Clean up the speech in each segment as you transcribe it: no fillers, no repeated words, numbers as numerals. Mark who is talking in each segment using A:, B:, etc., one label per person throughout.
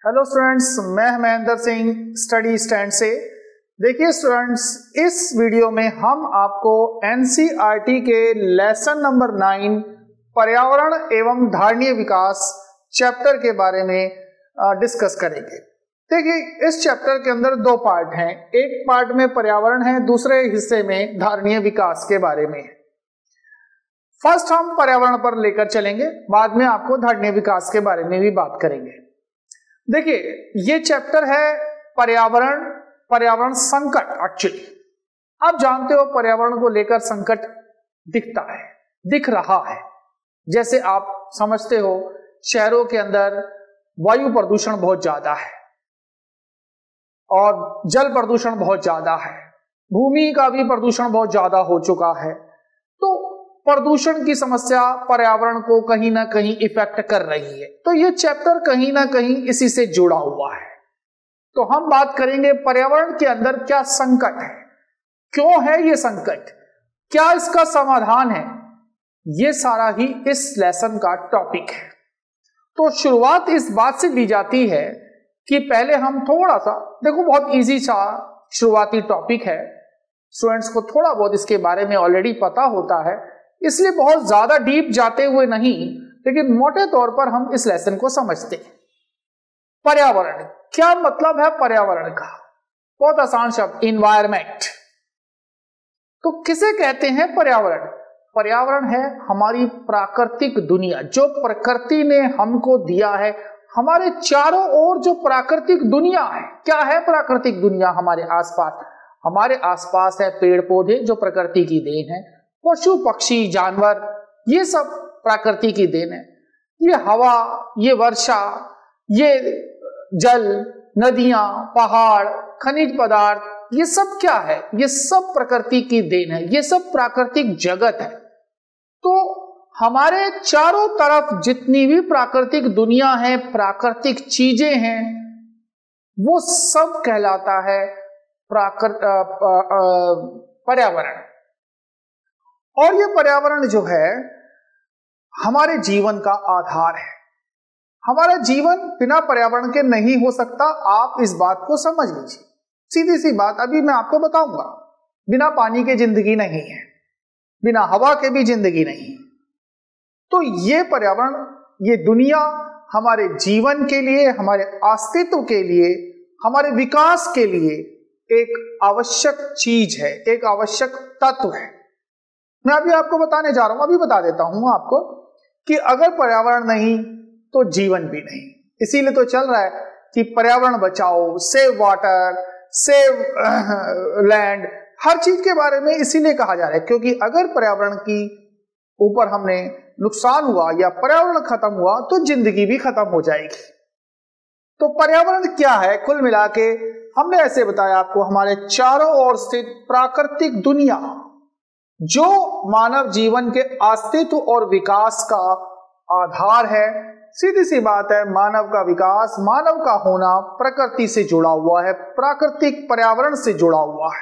A: Hello students, मैं Mahendra Singh study stand से। देखिए स्टूडेंट्स, इस वीडियो में हम आपको एनसीईआरटी के लेसन नंबर 9 पर्यावरण एवं धारणीय विकास चैप्टर के बारे में डिस्कस करेंगे। देखिए इस चैप्टर के अंदर दो पार्ट हैं, एक पार्ट में पर्यावरण है, दूसरे हिस्से में धारणीय विकास के बारे में। फर्स्ट हम पर्यावरण पर लेकर चलेंगे, बाद में आपको धारणीय विकास के बारे में भी बात करेंगे। देखिए ये चैप्टर है पर्यावरण संकट। एक्चुअली आप जानते हो पर्यावरण को लेकर संकट दिख रहा है। जैसे आप समझते हो शहरों के अंदर वायु प्रदूषण बहुत ज्यादा है और जल प्रदूषण बहुत ज्यादा है, भूमि का भी प्रदूषण बहुत ज्यादा हो चुका है। तो प्रदूषण की समस्या पर्यावरण को कहीं ना कहीं इफेक्ट कर रही है, तो ये चैप्टर कहीं ना कहीं इसी से जुड़ा हुआ है। तो हम बात करेंगे पर्यावरण के अंदर क्या संकट है, क्यों है ये संकट, क्या इसका समाधान है, ये सारा ही इस लेसन का टॉपिक है। तो शुरुआत इस बात से दी जाती है कि पहले हम थोड़ा सा देखो, बहुत इजी सा शुरुआती टॉपिक है, स्टूडेंट्स को थोड़ा बहुत इसके बारे में ऑलरेडी पता होता है, इसलिए बहुत ज्यादा डीप जाते हुए नहीं, लेकिन मोटे तौर पर हम इस लेसन को समझते हैं। पर्यावरण क्या मतलब है पर्यावरण का? बहुत आसान शब्द, इन्वायरमेंट। तो किसे कहते हैं पर्यावरण? पर्यावरण है हमारी प्राकृतिक दुनिया, जो प्रकृति ने हमको दिया है। हमारे चारों ओर जो प्राकृतिक दुनिया है, क्या है प्राकृतिक दुनिया? हमारे आसपास है पेड़ पौधे जो प्रकृति की देन है, पशु पक्षी जानवर, ये सब प्रकृति की देन है। ये हवा, ये वर्षा, ये जल, नदियां, पहाड़, खनिज पदार्थ, ये सब क्या है? ये सब प्रकृति की देन है, ये सब प्राकृतिक जगत है। तो हमारे चारों तरफ जितनी भी प्राकृतिक दुनिया है, प्राकृतिक चीजें हैं, वो सब कहलाता है पर्यावरण। और ये पर्यावरण जो है हमारे जीवन का आधार है। हमारा जीवन बिना पर्यावरण के नहीं हो सकता, आप इस बात को समझ लीजिए। सीधी सी बात अभी मैं आपको बताऊंगा, बिना पानी के जिंदगी नहीं है, बिना हवा के भी जिंदगी नहीं है। तो ये पर्यावरण, ये दुनिया हमारे जीवन के लिए, हमारे अस्तित्व के लिए, हमारे विकास के लिए एक आवश्यक चीज है, एक आवश्यक तत्व है। मैं अभी आपको बताने जा रहा हूं, अभी बता देता हूं आपको कि अगर पर्यावरण नहीं तो जीवन भी नहीं। इसीलिए तो चल रहा है कि पर्यावरण बचाओ, सेव वाटर, सेव लैंड, हर चीज के बारे में इसीलिए कहा जा रहा है, क्योंकि अगर पर्यावरण की ऊपर हमने नुकसान हुआ या पर्यावरण खत्म हुआ तो जिंदगी भी खत्म हो जाएगी। तो पर्यावरण क्या है? कुल मिला के हमने ऐसे बताया आपको, हमारे चारों ओर स्थित प्राकृतिक दुनिया जो मानव जीवन के अस्तित्व और विकास का आधार है। सीधी सी बात है, मानव का विकास, मानव का होना प्रकृति से जुड़ा हुआ है, प्राकृतिक पर्यावरण से जुड़ा हुआ है।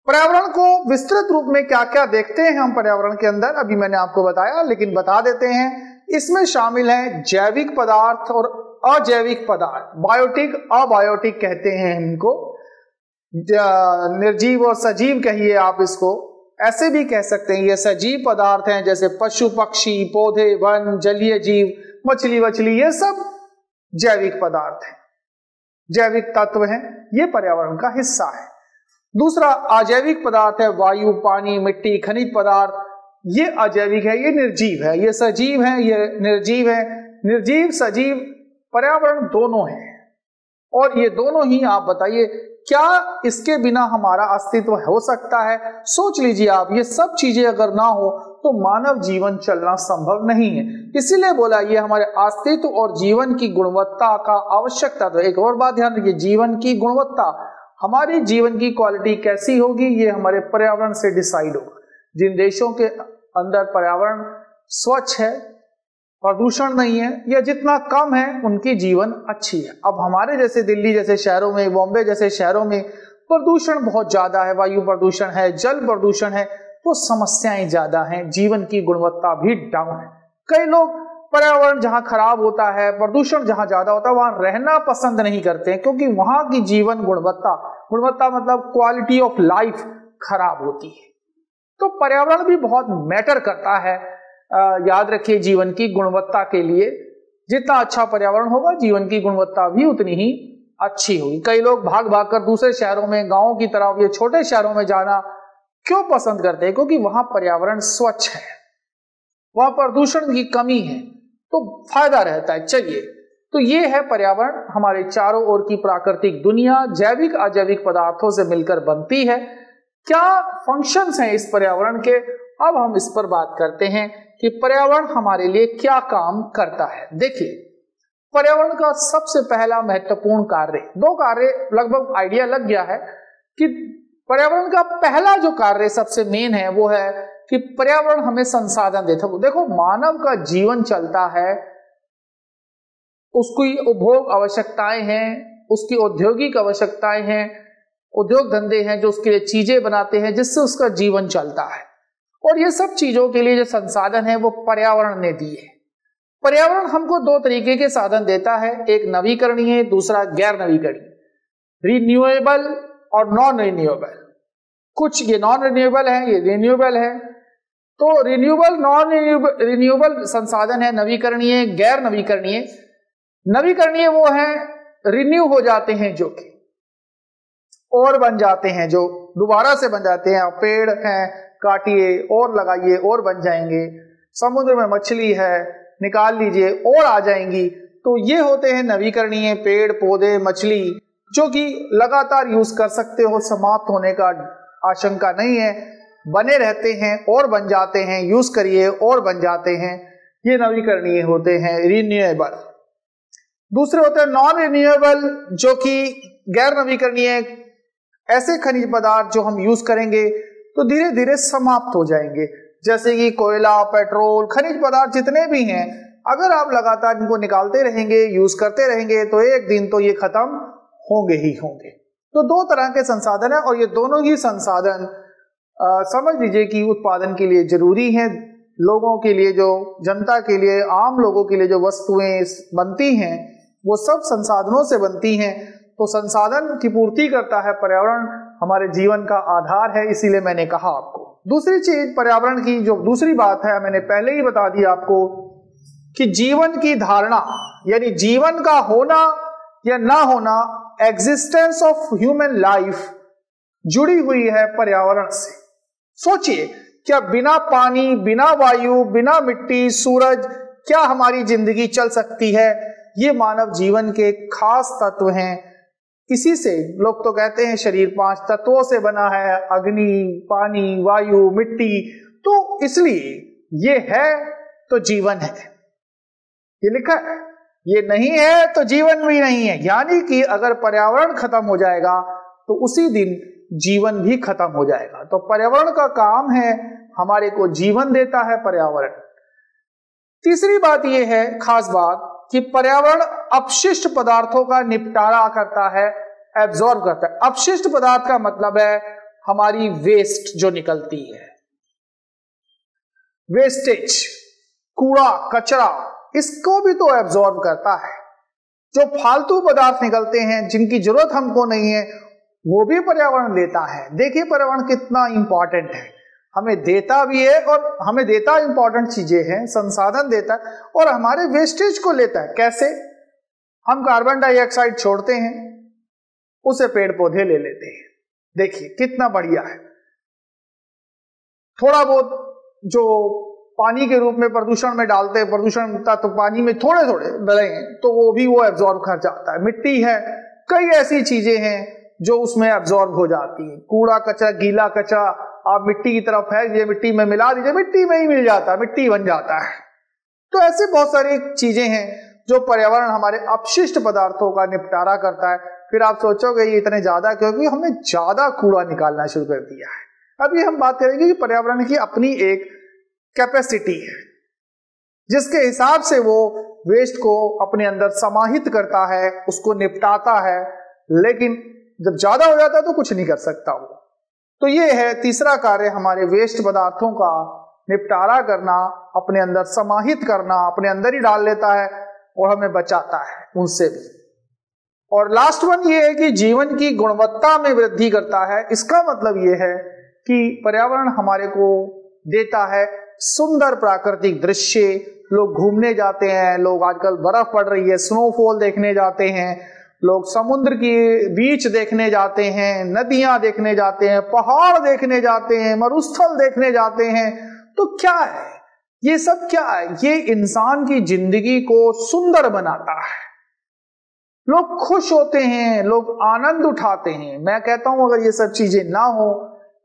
A: पर्यावरण को विस्तृत रूप में क्या क्या देखते हैं हम पर्यावरण के अंदर, अभी मैंने आपको बताया, लेकिन बता देते हैं। इसमें शामिल है जैविक पदार्थ और अजैविक पदार्थ, बायोटिक अबायोटिक कहते हैं इनको, निर्जीव और सजीव कहिए आप इसको, ऐसे भी कह सकते हैं। ये सजीव पदार्थ हैं जैसे पशु पक्षी, पौधे, वन, जलीय जीव, मछली वछली, ये सब जैविक पदार्थ हैं, जैविक तत्व हैं, ये पर्यावरण का हिस्सा है। दूसरा अजैविक पदार्थ है वायु, पानी, मिट्टी, खनिज पदार्थ, ये अजैविक है, ये निर्जीव है। ये सजीव है, ये निर्जीव है। निर्जीव सजीव पर्यावरण दोनों हैं, और ये दोनों ही आप बताइए क्या इसके बिना हमारा अस्तित्व हो सकता है? सोच लीजिए आप, ये सब चीजें अगर ना हो तो मानव जीवन चलना संभव नहीं है। इसीलिए बोला ये हमारे अस्तित्व और जीवन की गुणवत्ता का आवश्यक तत्व। एक और बात ध्यान रखिए, जीवन की गुणवत्ता, हमारी जीवन की क्वालिटी कैसी होगी, ये हमारे पर्यावरण से डिसाइड होगा। जिन देशों के अंदर पर्यावरण स्वच्छ है, प्रदूषण नहीं है या जितना कम है, उनकी जीवन अच्छी है। अब हमारे जैसे दिल्ली जैसे शहरों में, बॉम्बे जैसे शहरों में प्रदूषण बहुत ज्यादा है, वायु प्रदूषण है, जल प्रदूषण है, तो समस्याएं ज्यादा हैं, जीवन की गुणवत्ता भी डाउन है। कई लोग पर्यावरण जहां खराब होता है, प्रदूषण जहां ज्यादा होता है, वहां रहना पसंद नहीं करते हैं, क्योंकि वहां की जीवन गुणवत्ता मतलब क्वालिटी ऑफ लाइफ खराब होती है। तो पर्यावरण भी बहुत मैटर करता है। याद रखिए, जीवन की गुणवत्ता के लिए जितना अच्छा पर्यावरण होगा, जीवन की गुणवत्ता भी उतनी ही अच्छी होगी। कई लोग भाग भाग कर दूसरे शहरों में, गांवों की तरफ या छोटे शहरों में जाना क्यों पसंद करते हैं? क्योंकि वहां पर्यावरण स्वच्छ है, वहां प्रदूषण की कमी है, तो फायदा रहता है। चलिए, तो ये है पर्यावरण, हमारे चारों ओर की प्राकृतिक दुनिया जैविक अजैविक पदार्थों से मिलकर बनती है। क्या फंक्शंस हैं इस पर्यावरण के? अब हम इस पर बात करते हैं कि पर्यावरण हमारे लिए क्या काम करता है। देखिए, पर्यावरण का सबसे पहला महत्वपूर्ण कार्य, दो कार्य लगभग आइडिया लग गया है कि पर्यावरण का पहला जो कार्य सबसे मेन है वो है कि पर्यावरण हमें संसाधन देता है। देखो, मानव का जीवन चलता है, उसकी उपभोग आवश्यकताएं हैं, उसकी औद्योगिक आवश्यकताएं हैं, उद्योग धंधे हैं जो उसके लिए चीजें बनाते हैं जिससे उसका जीवन चलता है। और ये सब चीजों के लिए जो संसाधन है वो पर्यावरण ने दिए। पर्यावरण हमको दो तरीके के साधन देता है, एक नवीकरणीय, दूसरा गैर नवीकरणीय, रिन्यूएबल और नॉन रिन्यूएबल। कुछ ये नॉन रिन्यूएबल है, ये रिन्यूएबल है। तो रिन्यूएबल, नॉन रिन्यूएबल संसाधन है नवीकरणीय, गैर नवीकरणीय। नवीकरणीय वो है रिन्यू हो जाते हैं, जो कि और बन जाते हैं, जो दोबारा से बन जाते हैं। पेड़ हैं, काटिए और लगाइए और बन जाएंगे। समुद्र में मछली है, निकाल लीजिए और आ जाएंगी। तो ये होते हैं नवीकरणीय, पेड़ पौधे मछली, जो कि लगातार यूज कर सकते हो, समाप्त होने का आशंका नहीं है, बने रहते हैं और बन जाते हैं, यूज करिए और बन जाते हैं। ये नवीकरणीय होते हैं, रिन्यूएबल। दूसरे होते हैं नॉन रिन्यूएबल, जो कि गैर नवीकरणीय, ऐसे खनिज पदार्थ जो हम यूज करेंगे तो धीरे धीरे समाप्त हो जाएंगे, जैसे कि कोयला, पेट्रोल, खनिज पदार्थ जितने भी हैं, अगर आप लगातार इनको निकालते रहेंगे, यूज करते रहेंगे, तो एक दिन तो ये खत्म होंगे ही होंगे। तो दो तरह के संसाधन है, और ये दोनों ही संसाधन समझ लीजिए कि उत्पादन के लिए जरूरी हैं। लोगों के लिए, जो जनता के लिए, आम लोगों के लिए जो वस्तुएं बनती हैं वो सब संसाधनों से बनती हैं। तो संसाधन की पूर्ति करता है पर्यावरण, हमारे जीवन का आधार है, इसीलिए मैंने कहा आपको। दूसरी चीज पर्यावरण की जो दूसरी बात है, मैंने पहले ही बता दिया आपको कि जीवन की धारणा, यानी जीवन का होना या ना होना, एग्जिस्टेंस ऑफ ह्यूमन लाइफ जुड़ी हुई है पर्यावरण से। सोचिए, क्या बिना पानी, बिना वायु, बिना मिट्टी, सूरज, क्या हमारी जिंदगी चल सकती है? ये मानव जीवन के खास तत्व हैं। इसी से लोग तो कहते हैं शरीर 5 तत्वों से बना है, अग्नि, पानी, वायु, मिट्टी। तो इसलिए ये है तो जीवन है, ये लिखा है। ये नहीं है तो जीवन भी नहीं है। यानी कि अगर पर्यावरण खत्म हो जाएगा तो उसी दिन जीवन भी खत्म हो जाएगा। तो पर्यावरण का काम है, हमारे को जीवन देता है पर्यावरण। तीसरी बात यह है, खास बात, कि पर्यावरण अपशिष्ट पदार्थों का निपटारा करता है, एब्जॉर्ब करता है। अपशिष्ट पदार्थ का मतलब है हमारी वेस्ट जो निकलती है, वेस्टेज, कूड़ा कचरा, इसको भी तो एब्जॉर्ब करता है। जो फालतू पदार्थ निकलते हैं जिनकी जरूरत हमको नहीं है, वो भी पर्यावरण देता है। देखिए पर्यावरण कितना इंपॉर्टेंट है, हमें देता भी है, और हमें देता इंपॉर्टेंट चीजें हैं, संसाधन देता है, और हमारे वेस्टेज को लेता है। कैसे? हम कार्बन डाइऑक्साइड छोड़ते हैं, उसे पेड़ पौधे ले लेते हैं। देखिए कितना बढ़िया है। थोड़ा बहुत जो पानी के रूप में प्रदूषण में डालते हैं, प्रदूषण तत्व पानी में थोड़े थोड़े डले, तो वो भी वो एब्जॉर्ब कर जाता है। मिट्टी है, कई ऐसी चीजें हैं जो उसमें एब्जॉर्ब हो जाती है। कूड़ा कचरा, गीला कचरा आप मिट्टी की तरफ फेंक दीजिए, मिट्टी में मिला दीजिए, मिट्टी में ही मिल जाता है, मिट्टी बन जाता है। तो ऐसे बहुत सारी चीजें हैं जो पर्यावरण हमारे अपशिष्ट पदार्थों का निपटारा करता है। फिर आप सोचोगे ये इतने ज्यादा क्योंकि हमने ज्यादा कूड़ा निकालना शुरू कर दिया है। अभी हम बात करेंगे कि पर्यावरण की अपनी एक कैपेसिटी है जिसके हिसाब से वो वेस्ट को अपने अंदर समाहित करता है, उसको निपटाता है, लेकिन जब ज्यादा हो जाता है तो कुछ नहीं कर सकता वो। तो ये है तीसरा कार्य हमारे वेस्ट पदार्थों का, निपटारा करना, अपने अंदर समाहित करना, अपने अंदर ही डाल लेता है और हमें बचाता है उनसे भी। और लास्ट वन ये है कि जीवन की गुणवत्ता में वृद्धि करता है। इसका मतलब ये है कि पर्यावरण हमारे को देता है सुंदर प्राकृतिक दृश्य। लोग घूमने जाते हैं, लोग आजकल बर्फ पड़ रही है, स्नोफॉल देखने जाते हैं, लोग समुद्र की बीच देखने जाते हैं, नदियां देखने जाते हैं, पहाड़ देखने जाते हैं, मरुस्थल देखने जाते हैं। तो क्या है ये सब? क्या है ये? इंसान की जिंदगी को सुंदर बनाता है। लोग खुश होते हैं, लोग आनंद उठाते हैं। मैं कहता हूं अगर ये सब चीजें ना हो,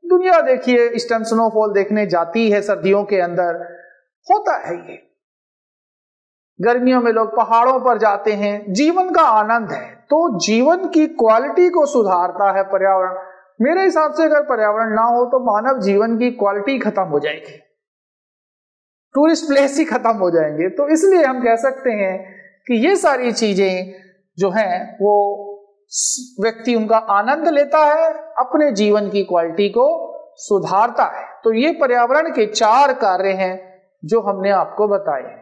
A: दुनिया देखिए इस टाइम स्नोफॉल देखने जाती है सर्दियों के अंदर, होता है ये। गर्मियों में लोग पहाड़ों पर जाते हैं, जीवन का आनंद है। तो जीवन की क्वालिटी को सुधारता है पर्यावरण। मेरे हिसाब से अगर पर्यावरण ना हो तो मानव जीवन की क्वालिटी खत्म हो जाएगी, टूरिस्ट प्लेस ही खत्म हो जाएंगे। तो इसलिए हम कह सकते हैं कि ये सारी चीजें जो हैं वो व्यक्ति उनका आनंद लेता है, अपने जीवन की क्वालिटी को सुधारता है। तो ये पर्यावरण के 4 कार्य हैं जो हमने आपको बताए हैं।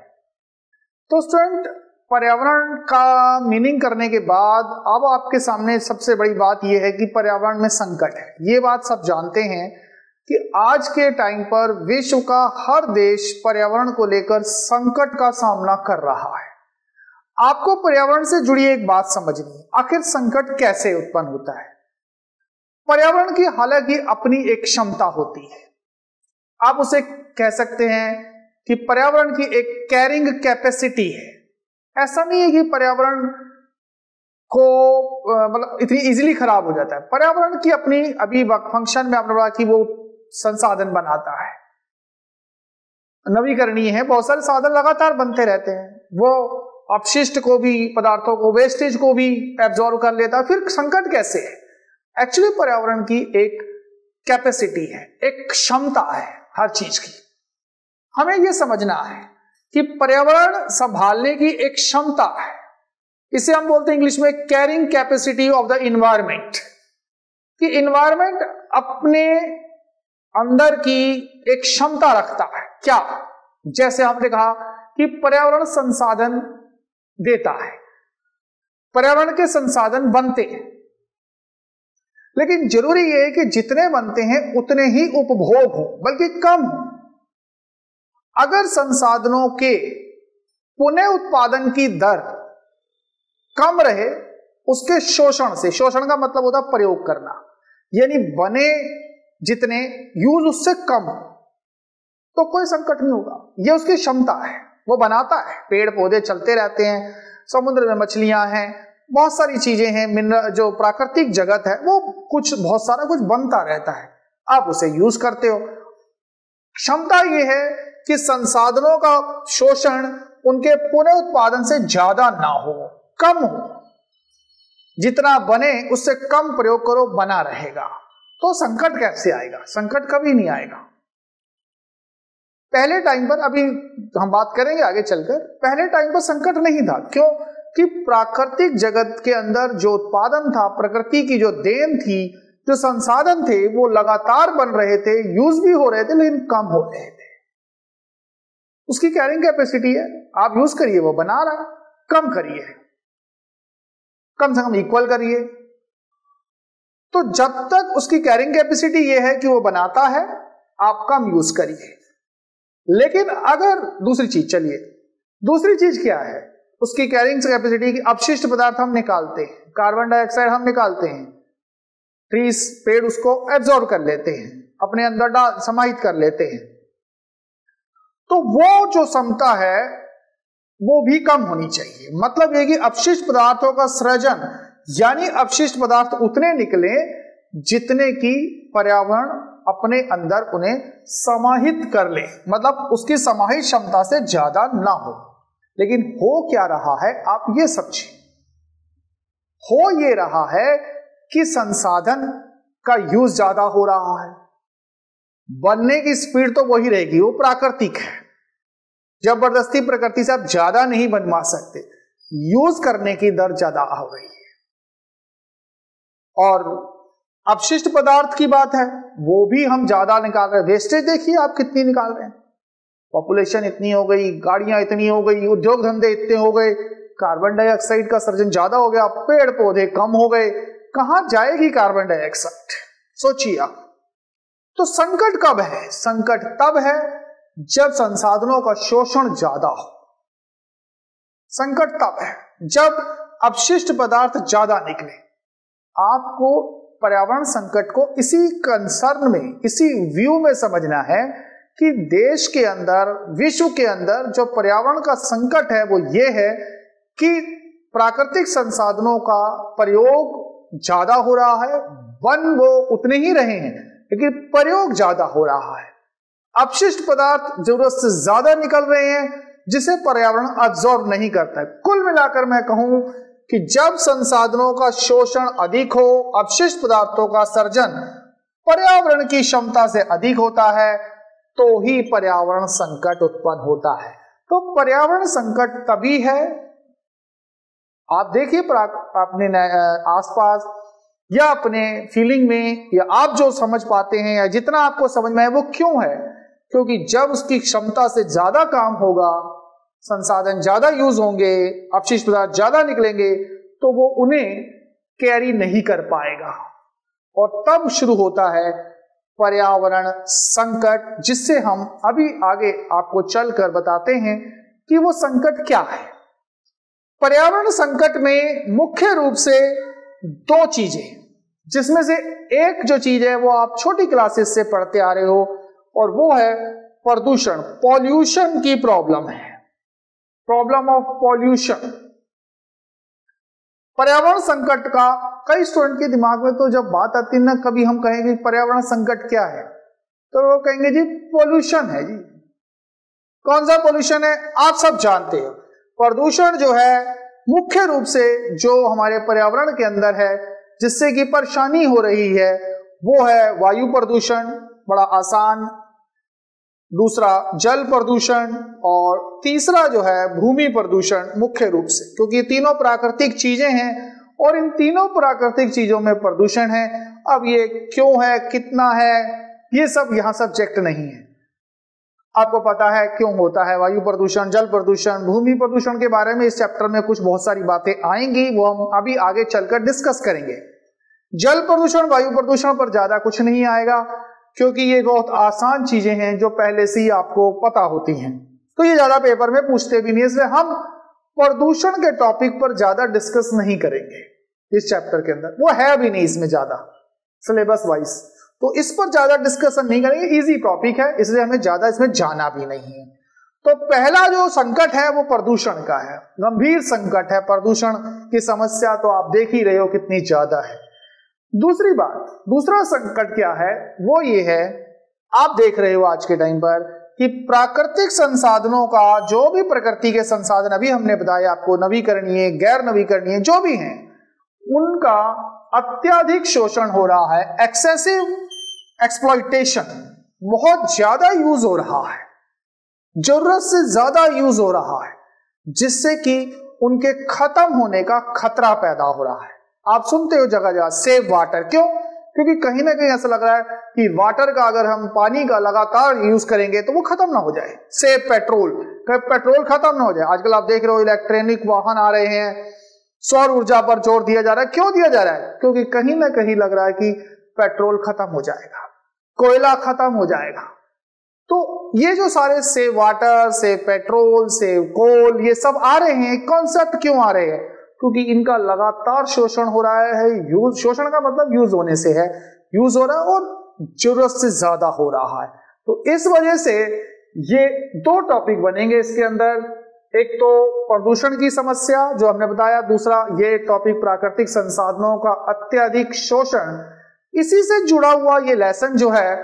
A: तो स्टूडेंट, पर्यावरण का मीनिंग करने के बाद अब आपके सामने सबसे बड़ी बात यह है कि पर्यावरण में संकट है। ये बात सब जानते हैं कि आज के टाइम पर विश्व का हर देश पर्यावरण को लेकर संकट का सामना कर रहा है। आपको पर्यावरण से जुड़ी एक बात समझनी है, आखिर संकट कैसे उत्पन्न होता है। पर्यावरण की हालांकि अपनी एक क्षमता होती है, आप उसे कह सकते हैं कि पर्यावरण की एक कैरिंग कैपेसिटी है। ऐसा नहीं है कि पर्यावरण को मतलब इतनी इजीली खराब हो जाता है। पर्यावरण की अपनी अभी फंक्शन में आपने बोला कि वो संसाधन बनाता है, नवीकरणीय है, बहुत सारे साधन लगातार बनते रहते हैं। वो अपशिष्ट को भी, पदार्थों को, वेस्टेज को भी एब्जॉर्व कर लेता है। फिर संकट कैसे है? एक्चुअली पर्यावरण की एक कैपेसिटी है, एक क्षमता है हर चीज की। हमें यह समझना है कि पर्यावरण संभालने की एक क्षमता है। इसे हम बोलते हैं इंग्लिश में carrying capacity of the environment, कि इन्वायरमेंट अपने अंदर की एक क्षमता रखता है। क्या? जैसे हमने कहा कि पर्यावरण संसाधन देता है, पर्यावरण के संसाधन बनते हैं, लेकिन जरूरी यह है कि जितने बनते हैं उतने ही उपभोग हो, बल्कि कम हो। अगर संसाधनों के पुनः उत्पादन की दर कम रहे उसके शोषण से, शोषण का मतलब होता है प्रयोग करना, यानी बने जितने यूज उससे कम हो, तो कोई संकट नहीं होगा। यह उसकी क्षमता है, वो बनाता है। पेड़ पौधे चलते रहते हैं, समुद्र में मछलियां हैं, बहुत सारी चीजें हैं, मिनरल जो प्राकृतिक जगत है वो कुछ बहुत सारा कुछ बनता रहता है, आप उसे यूज करते हो। क्षमता यह है कि संसाधनों का शोषण उनके पुनः उत्पादन से ज्यादा ना हो, कम हो। जितना बने उससे कम प्रयोग करो, बना रहेगा। तो संकट कैसे आएगा? संकट कभी नहीं आएगा। पहले टाइम पर, अभी हम बात करेंगे आगे चलकर, पहले टाइम पर संकट नहीं था। क्यों? कि प्राकृतिक जगत के अंदर जो उत्पादन था, प्रकृति की जो देन थी, जो संसाधन थे, वो लगातार बन रहे थे, यूज भी हो रहे थे, लेकिन कम हो रहे थे। उसकी कैरिंग कैपेसिटी है, आप यूज करिए, वो बना रहा, कम करिए, कम से कम इक्वल करिए। तो जब तक उसकी कैरिंग कैपेसिटी यह है कि वो बनाता है, आप कम यूज करिए। लेकिन अगर दूसरी चीज, चलिए दूसरी चीज क्या है? उसकी कैरिंग कैपेसिटी की अपशिष्ट पदार्थ हम निकालते हैं, कार्बन डाइऑक्साइड हम निकालते हैं, ट्रीज, पेड़ उसको एब्जॉर्ब कर लेते हैं, अपने अंदर समाहित कर लेते हैं। तो वो जो क्षमता है वो भी कम होनी चाहिए। मतलब यह कि अपशिष्ट पदार्थों का सृजन, यानी अपशिष्ट पदार्थ उतने निकले जितने की पर्यावरण अपने अंदर उन्हें समाहित कर ले, मतलब उसकी समाहित क्षमता से ज्यादा ना हो। लेकिन हो क्या रहा है, आप ये समझिए। हो ये रहा है कि संसाधन का यूज ज्यादा हो रहा है, बनने की स्पीड तो वही रहेगी, वो प्राकृतिक है। जबरदस्ती प्रकृति से आप ज्यादा नहीं बनवा सकते, यूज करने की दर ज्यादा हो रही है। और अपशिष्ट पदार्थ की बात है, वो भी हम ज्यादा निकाल रहे हैं। वेस्टेज देखिए आप कितनी निकाल रहे हैं, पॉपुलेशन इतनी हो गई, गाड़ियां इतनी हो गई, उद्योग धंधे इतने हो गए, कार्बन डाइऑक्साइड का सर्जन ज्यादा हो गया, पेड़ पौधे कम हो गए, कहां जाएगी कार्बन डाइऑक्साइड? सोचिए आप। तो संकट कब है? संकट तब है जब संसाधनों का शोषण ज्यादा हो। संकट तब है जब अपशिष्ट पदार्थ ज्यादा निकले। आपको पर्यावरण संकट को इसी कंसर्न में, इसी व्यू में समझना है कि देश के अंदर, विश्व के अंदर जो पर्यावरण का संकट है वो ये है कि प्राकृतिक संसाधनों का प्रयोग ज्यादा हो रहा है। वन वो उतने ही रहे हैं लेकिन प्रयोग ज्यादा हो रहा है। अपशिष्ट पदार्थ जरूरत से ज्यादा निकल रहे हैं जिसे पर्यावरण अब्जॉर्ब नहीं करता है। कुल मिलाकर मैं कहूं कि जब संसाधनों का शोषण अधिक हो, अपशिष्ट पदार्थों का सर्जन पर्यावरण की क्षमता से अधिक होता है, तो ही पर्यावरण संकट उत्पन्न होता है। तो पर्यावरण संकट तभी है, आप देखिए अपने आसपास या अपने फीलिंग में, या आप जो समझ पाते हैं या जितना आपको समझ में है वो क्यों है? क्योंकि जब उसकी क्षमता से ज्यादा काम होगा, संसाधन ज्यादा यूज होंगे, अपशिष्ट पदार्थ ज्यादा निकलेंगे, तो वो उन्हें कैरी नहीं कर पाएगा और तब शुरू होता है पर्यावरण संकट, जिससे हम अभी आगे आपको चलकर बताते हैं कि वो संकट क्या है। पर्यावरण संकट में मुख्य रूप से दो चीजें, जिसमें से एक जो चीज है वो आप छोटी क्लासेस से पढ़ते आ रहे हो, और वो है प्रदूषण, पॉल्यूशन की प्रॉब्लम है, प्रॉब्लम ऑफ पॉल्यूशन। पर्यावरण संकट का कई स्टूडेंट के दिमाग में तो जब बात आती है ना, कभी हम कहेंगे पर्यावरण संकट क्या है, तो वो कहेंगे जी पॉल्यूशन है। जी कौन सा पॉल्यूशन है? आप सब जानते हो। प्रदूषण जो है मुख्य रूप से जो हमारे पर्यावरण के अंदर है जिससे कि परेशानी हो रही है वो है वायु प्रदूषण, बड़ा आसान, दूसरा जल प्रदूषण, और तीसरा जो है भूमि प्रदूषण मुख्य रूप से, क्योंकि ये तीनों प्राकृतिक चीजें हैं और इन तीनों प्राकृतिक चीजों में प्रदूषण है। अब ये क्यों है, कितना है, ये सब यहां सब्जेक्ट नहीं है। आपको पता है क्यों होता है वायु प्रदूषण, जल प्रदूषण, भूमि प्रदूषण के बारे में इस चैप्टर में कुछ बहुत सारी बातें आएंगी, वो हम अभी आगे चलकर डिस्कस करेंगे। जल प्रदूषण, वायु प्रदूषण पर ज्यादा कुछ नहीं आएगा क्योंकि ये बहुत आसान चीजें हैं जो पहले से ही आपको पता होती हैं, तो ये ज्यादा पेपर में पूछते भी नहीं, इसलिए हम प्रदूषण के टॉपिक पर ज्यादा डिस्कस नहीं करेंगे इस चैप्टर के अंदर, वो है भी नहीं इसमें ज्यादा सिलेबस वाइज, तो इस पर ज्यादा डिस्कशन नहीं करेंगे। इजी टॉपिक है इसलिए हमें ज्यादा इसमें जाना भी नहीं है। तो पहला जो संकट है वो प्रदूषण का है, गंभीर संकट है। प्रदूषण की समस्या तो आप देख ही रहे हो कितनी ज्यादा है। दूसरी बात, दूसरा संकट क्या है वो ये है, आप देख रहे हो आज के टाइम पर कि प्राकृतिक संसाधनों का, जो भी प्रकृति के संसाधन अभी हमने बताया आपको, नवीकरणीय, गैर नवीकरणीय जो भी हैं, उनका अत्यधिक शोषण हो रहा है, एक्सेसिव एक्सप्लॉइटेशन, बहुत ज्यादा यूज हो रहा है, जरूरत से ज्यादा यूज हो रहा है, जिससे कि उनके खत्म होने का खतरा पैदा हो रहा है। आप सुनते हो जगह जगह सेव वाटर, क्यों? क्योंकि कहीं ना कहीं ऐसा लग रहा है कि वाटर का अगर हम पानी का लगातार यूज करेंगे तो वो खत्म ना हो जाए। सेव पेट्रोल, पेट्रोल खत्म ना हो जाए। आजकल आप देख रहे हो इलेक्ट्रॉनिक वाहन आ रहे हैं, सौर ऊर्जा पर जोर दिया जा रहा है। क्यों दिया जा रहा है? क्योंकि कहीं ना कहीं लग रहा है कि पेट्रोल खत्म हो जाएगा, कोयला खत्म हो जाएगा। तो ये जो सारे save water, save petrol, save coal, ये सब आ रहे हैं, कॉन्सेप्ट क्यों आ रहे हैं? क्योंकि इनका लगातार शोषण हो रहा है। यूज, शोषण का मतलब यूज होने से है, यूज हो रहा है और जरूरत से ज्यादा हो रहा है। तो इस वजह से ये दो टॉपिक बनेंगे इसके अंदर, एक तो प्रदूषण की समस्या जो हमने बताया, दूसरा ये टॉपिक प्राकृतिक संसाधनों का अत्यधिक शोषण। इसी से जुड़ा हुआ ये लेसन जो है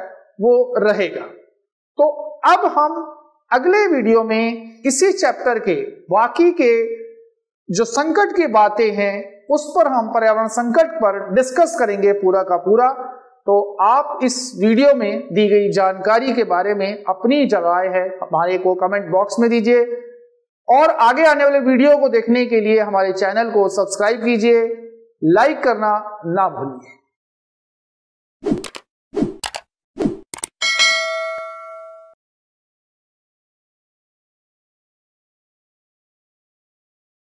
A: वो रहेगा। तो अब हम अगले वीडियो में इसी चैप्टर के बाकी के जो संकट की बातें हैं उस पर हम पर्यावरण संकट पर डिस्कस करेंगे पूरा का पूरा। तो आप इस वीडियो में दी गई जानकारी के बारे में अपनी राय है हमारे को कमेंट बॉक्स में दीजिए, और आगे आने वाले वीडियो को देखने के लिए हमारे चैनल को सब्सक्राइब कीजिए, लाइक करना ना भूलिए।